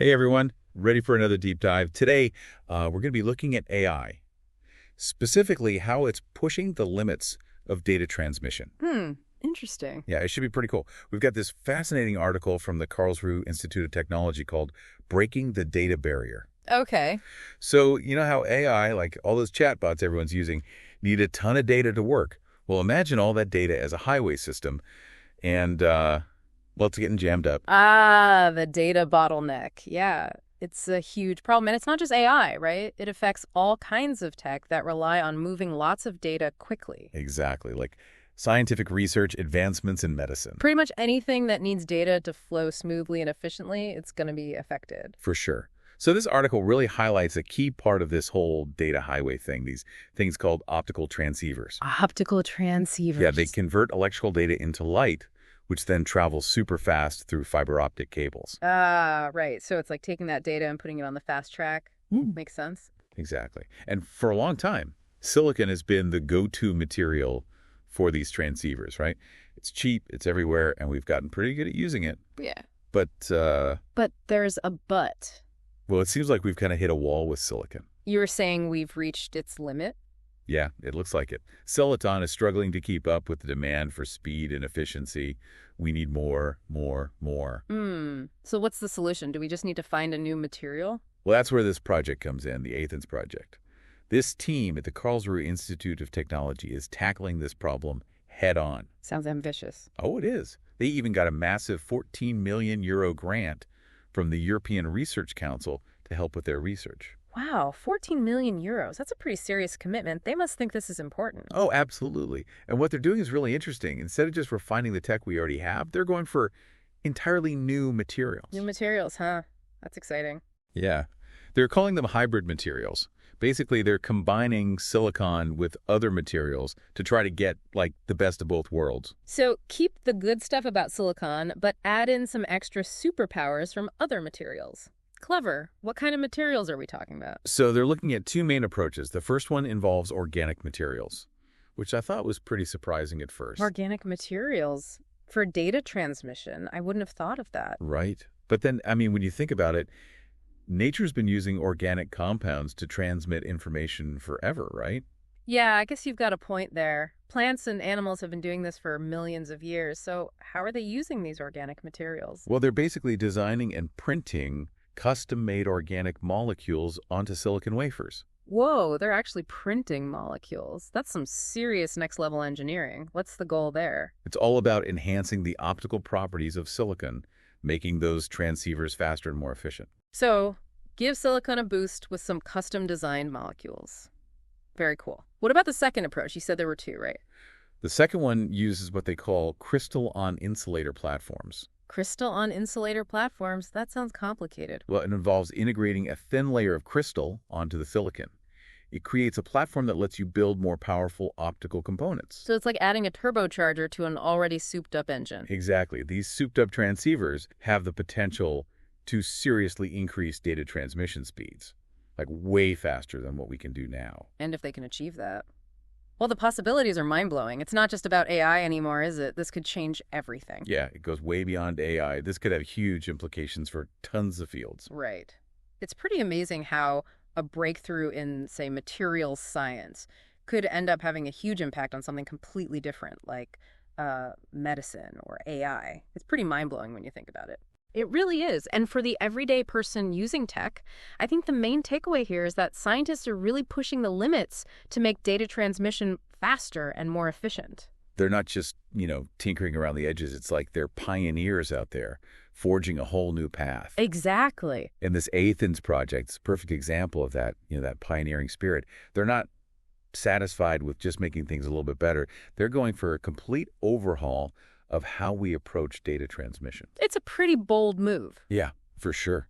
Hey everyone, ready for another deep dive? Today, we're going to be looking at AI, specifically how it's pushing the limits of data transmission. Interesting. Yeah, it should be pretty cool. We've got this fascinating article from the Karlsruhe Institute of Technology called Breaking the Data Barrier. Okay. So, you know how AI, like all those chatbots everyone's using, need a ton of data to work. Well, imagine all that data as a highway system and, well, it's getting jammed up. The data bottleneck. Yeah, it's a huge problem. And it's not just AI, right? It affects all kinds of tech that rely on moving lots of data quickly. Exactly, like scientific research, advancements in medicine. Pretty much anything that needs data to flow smoothly and efficiently, it's going to be affected. For sure. So this article really highlights a key part of this whole data highway thing, these things called optical transceivers. Optical transceivers. Yeah, they convert electrical data into light, which then travels super fast through fiber optic cables. Right. So it's like taking that data and putting it on the fast track. Makes sense. Exactly. And for a long time, silicon has been the go-to material for these transceivers, right? It's cheap, it's everywhere, and we've gotten pretty good at using it. Yeah. But, But there's a but. well, it seems like we've kind of hit a wall with silicon. You were saying we've reached its limit? Yeah, it looks like it. Silicon is struggling to keep up with the demand for speed and efficiency. We need more. So what's the solution? Do we just need to find a new material? Well, that's where this project comes in, the ATHENS project. This team at the Karlsruhe Institute of Technology is tackling this problem head on. Sounds ambitious. Oh, it is. They even got a massive 14 million euro grant from the European Research Council to help with their research. Wow, 14 million euros. That's a pretty serious commitment. They must think this is important. Oh, absolutely. And what they're doing is really interesting. Instead of just refining the tech we already have, they're going for entirely new materials. New materials, huh? That's exciting. Yeah. They're calling them hybrid materials. Basically, they're combining silicon with other materials to try to get, like, the best of both worlds. So keep the good stuff about silicon, but add in some extra superpowers from other materials. Clever. What kind of materials are we talking about? So they're looking at two main approaches. The first one involves organic materials, which I thought was pretty surprising at first. Organic materials. For data transmission, I wouldn't have thought of that. Right. But then, I mean, when you think about it, nature's been using organic compounds to transmit information forever, right? Yeah, I guess you've got a point there. Plants and animals have been doing this for millions of years, so how are they using these organic materials? Well, they're basically designing and printing custom-made organic molecules onto silicon wafers. Whoa, they're actually printing molecules. That's some serious next-level engineering. What's the goal there? It's all about enhancing the optical properties of silicon, making those transceivers faster and more efficient. So, give silicon a boost with some custom-designed molecules. Very cool. What about the second approach? You said there were two, right? The second one uses what they call crystal-on-insulator platforms. Crystal-on-insulator platforms? That sounds complicated. Well, it involves integrating a thin layer of crystal onto the silicon. It creates a platform that lets you build more powerful optical components. So it's like adding a turbocharger to an already souped-up engine. Exactly. These souped-up transceivers have the potential to seriously increase data transmission speeds, like way faster than what we can do now. And if they can achieve that. Well, the possibilities are mind-blowing. It's not just about AI anymore, is it? This could change everything. Yeah, it goes way beyond AI. This could have huge implications for tons of fields. Right. It's pretty amazing how a breakthrough in, say, materials science could end up having a huge impact on something completely different, like medicine or AI. It's pretty mind-blowing when you think about it. It really is. And for the everyday person using tech, I think the main takeaway here is that scientists are really pushing the limits to make data transmission faster and more efficient. They're not just, tinkering around the edges. It's like they're pioneers out there forging a whole new path. Exactly. And this ATHENS project is a perfect example of that, that pioneering spirit. They're not satisfied with just making things a little bit better. They're going for a complete overhaul of how we approach data transmission. It's a pretty bold move. Yeah, for sure.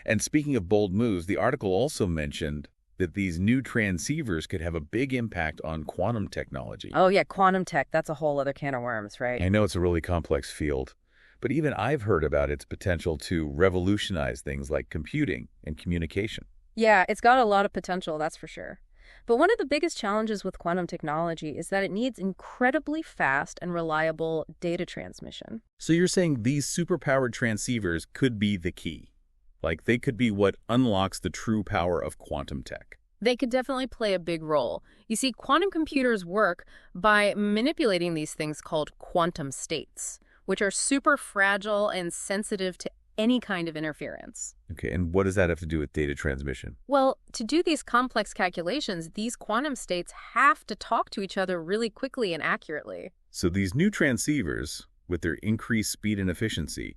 And speaking of bold moves, the article also mentioned that these new transceivers could have a big impact on quantum technology. Oh, yeah, quantum tech. That's a whole other can of worms, right? I know it's a really complex field, but even I've heard about its potential to revolutionize things like computing and communication. Yeah, it's got a lot of potential, that's for sure. But one of the biggest challenges with quantum technology is that it needs incredibly fast and reliable data transmission. So you're saying these superpowered transceivers could be the key? Like they could be what unlocks the true power of quantum tech. They could definitely play a big role. You see, quantum computers work by manipulating these things called quantum states, which are super fragile and sensitive to any kind of interference. Okay, and what does that have to do with data transmission? Well, to do these complex calculations, these quantum states have to talk to each other really quickly and accurately. So these new transceivers, with their increased speed and efficiency,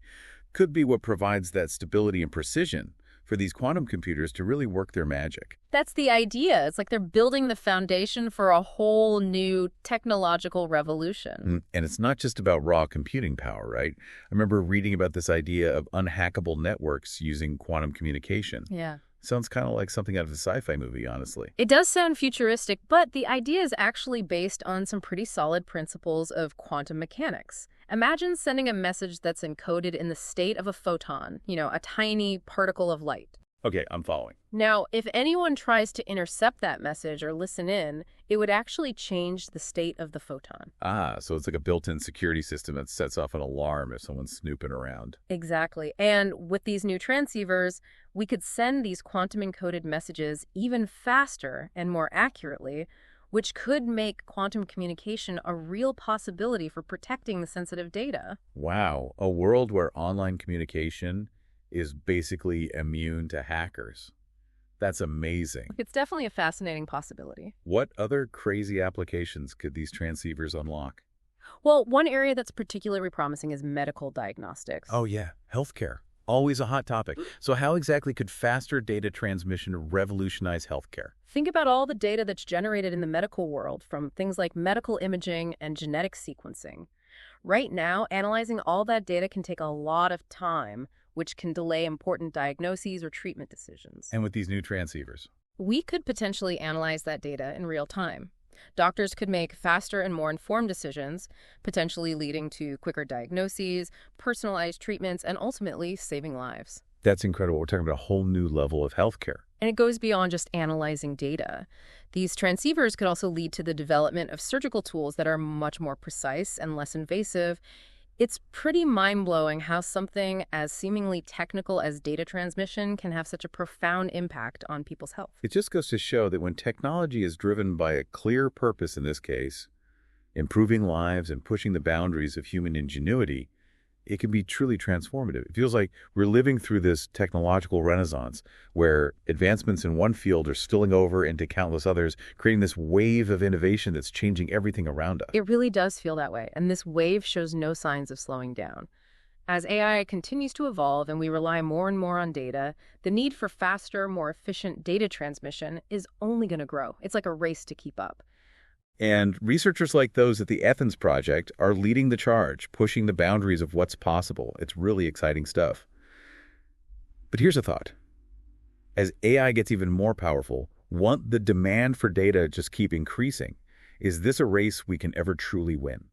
could be what provides that stability and precision for these quantum computers to really work their magic. That's the idea. It's like they're building the foundation for a whole new technological revolution. And it's not just about raw computing power, right? I remember reading about this idea of unhackable networks using quantum communication. Yeah. Sounds kind of like something out of a sci-fi movie, honestly. It does sound futuristic, but the idea is actually based on some pretty solid principles of quantum mechanics. Imagine sending a message that's encoded in the state of a photon, a tiny particle of light. Okay, I'm following. Now, if anyone tries to intercept that message or listen in, it would actually change the state of the photon. So it's like a built-in security system that sets off an alarm if someone's snooping around. Exactly. And with these new transceivers, we could send these quantum-encoded messages even faster and more accurately, which could make quantum communication a real possibility for protecting the sensitive data. Wow, a world where online communication is basically immune to hackers. That's amazing. It's definitely a fascinating possibility. What other crazy applications could these transceivers unlock? Well, one area that's particularly promising is medical diagnostics. Oh yeah, healthcare. Always a hot topic. So how exactly could faster data transmission revolutionize healthcare? Think about all the data that's generated in the medical world from things like medical imaging and genetic sequencing. Right now, analyzing all that data can take a lot of time, which can delay important diagnoses or treatment decisions. And with these new transceivers? We could potentially analyze that data in real time. Doctors could make faster and more informed decisions, potentially leading to quicker diagnoses, personalized treatments, and ultimately saving lives. That's incredible. We're talking about a whole new level of healthcare. And it goes beyond just analyzing data. These transceivers could also lead to the development of surgical tools that are much more precise and less invasive. It's pretty mind-blowing how something as seemingly technical as data transmission can have such a profound impact on people's health. It just goes to show that when technology is driven by a clear purpose, in this case, improving lives and pushing the boundaries of human ingenuity, it can be truly transformative. It feels like we're living through this technological renaissance where advancements in one field are spilling over into countless others, creating this wave of innovation that's changing everything around us. It really does feel that way, and this wave shows no signs of slowing down. As AI continues to evolve and we rely more and more on data, the need for faster, more efficient data transmission is only going to grow. It's like a race to keep up. And researchers like those at the ATHENS project are leading the charge, pushing the boundaries of what's possible. It's really exciting stuff. But here's a thought. As AI gets even more powerful, won't the demand for data just keep increasing? Is this a race we can ever truly win?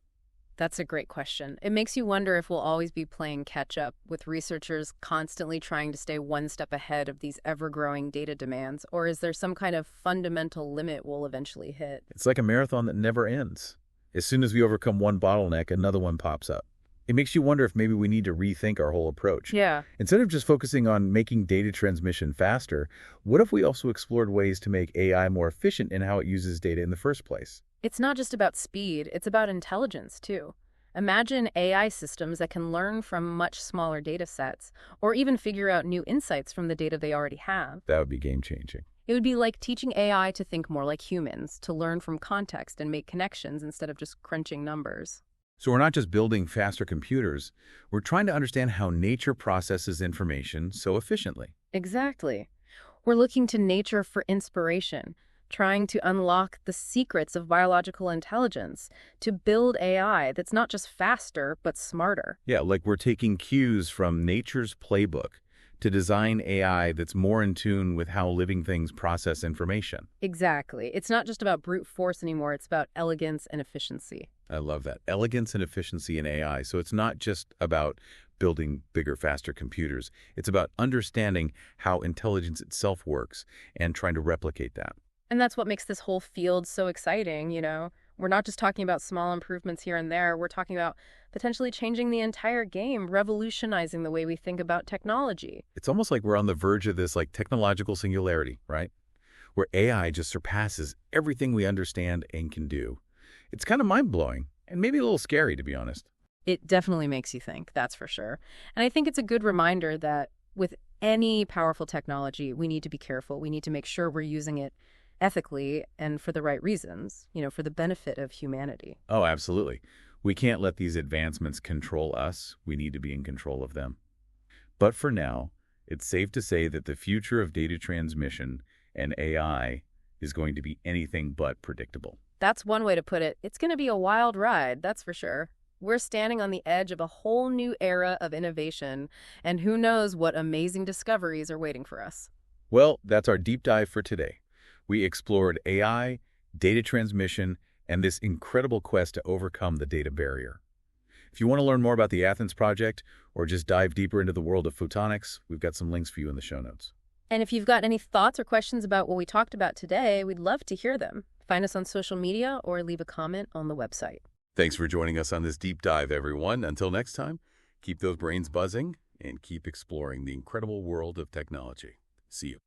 That's a great question. It makes you wonder if we'll always be playing catch-up, with researchers constantly trying to stay one step ahead of these ever-growing data demands, or is there some kind of fundamental limit we'll eventually hit? It's like a marathon that never ends. As soon as we overcome one bottleneck, another one pops up. It makes you wonder if maybe we need to rethink our whole approach. Yeah. Instead of just focusing on making data transmission faster, what if we also explored ways to make AI more efficient in how it uses data in the first place? It's not just about speed, it's about intelligence, too. Imagine AI systems that can learn from much smaller data sets, or even figure out new insights from the data they already have. That would be game-changing. It would be like teaching AI to think more like humans, to learn from context and make connections instead of just crunching numbers. So we're not just building faster computers, we're trying to understand how nature processes information so efficiently. Exactly. We're looking to nature for inspiration, trying to unlock the secrets of biological intelligence, to build AI that's not just faster, but smarter. Yeah, like we're taking cues from nature's playbook to design AI that's more in tune with how living things process information. Exactly. It's not just about brute force anymore, it's about elegance and efficiency. I love that. Elegance and efficiency in AI. So it's not just about building bigger, faster computers. It's about understanding how intelligence itself works and trying to replicate that. And that's what makes this whole field so exciting, We're not just talking about small improvements here and there. We're talking about potentially changing the entire game, revolutionizing the way we think about technology. It's almost like we're on the verge of this like technological singularity, right? Where AI just surpasses everything we understand and can do. It's kind of mind-blowing and maybe a little scary, to be honest. It definitely makes you think, that's for sure. And I think it's a good reminder that with any powerful technology, we need to be careful. We need to make sure we're using it ethically and for the right reasons, for the benefit of humanity. Oh, absolutely. We can't let these advancements control us. We need to be in control of them. But for now, it's safe to say that the future of data transmission and AI is going to be anything but predictable. That's one way to put it. It's going to be a wild ride, that's for sure. We're standing on the edge of a whole new era of innovation, and who knows what amazing discoveries are waiting for us. Well, that's our deep dive for today. We explored AI, data transmission, and this incredible quest to overcome the data barrier. If you want to learn more about the Athens project or just dive deeper into the world of photonics, we've got some links for you in the show notes. And if you've got any thoughts or questions about what we talked about today, we'd love to hear them. Find us on social media or leave a comment on the website. Thanks for joining us on this deep dive, everyone. Until next time, keep those brains buzzing and keep exploring the incredible world of technology. See you.